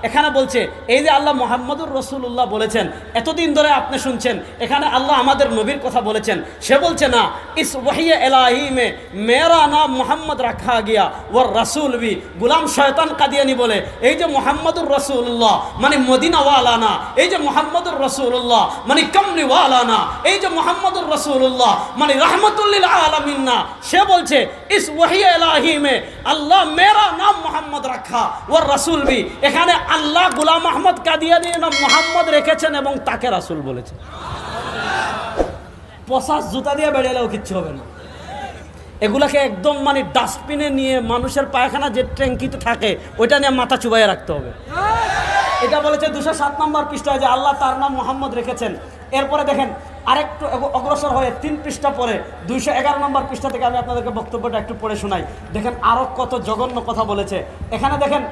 এখানে বলছে এই যে আল্লাহ মুহাম্মদুর রাসূলুল্লাহ বলেছেন, এতদিন ধরে আপনি শুনছেন এখানে আল্লাহ আমাদের নবীর কথা বলেছেন। সে বলছে না, ইস ওয়াহি ইলাহি মে মেরা নাম মুহাম্মদ রাখা গিয়া ওর রাসূল ভি গুলাম শয়তান কাদিয়ানি বলে, এই যে মুহাম্মদুর রাসূলুল্লাহ মানে মদিনাওয়ালা না, এই যে মুহাম্মদুর রাসূলুল্লাহ মানে কামলিওয়ালা না, এই যে মুহাম্মদুর রাসূলুল্লাহ মানে রাহমাতুল লিল আলামিন না। সে বলছে ইস ওয়াহি ইলাহি মে আল্লাহ মেরা নাম মুহাম্মদ রাখা ওর রাসূল ভি, এখানে আল্লাহ গোলাম আহমদ কাদিয়ানি নাম মুহাম্মদ রেখেছেন এবং তাকে রাসূল বলেছেন। 50 জুতা দিয়ে বেড়েলেও কিচ্ছু হবে না। এগুলাকে একদম মানে ডাস্টবিনে নিয়ে মানুষের পায়খানা যে ট্যাঙ্কিতে থাকে ওইটা নিয়ে মাথা চুবাইয়ে রাখতে হবে। এটা বলেছে 207 নম্বর পৃষ্ঠায় যে আল্লাহ তার নাম মুহাম্মদ রেখেছেন। এরপরে দেখেন আরেকটু অগ্রসর হয়ে 3 পৃষ্ঠা পরে 211 নম্বর পৃষ্ঠা থেকে আমি আপনাদেরকে বক্তব্যটা একটু পড়ে শোনাই। দেখেন আরো কত জঘন্য কথা বলেছে। এখানে দেখেন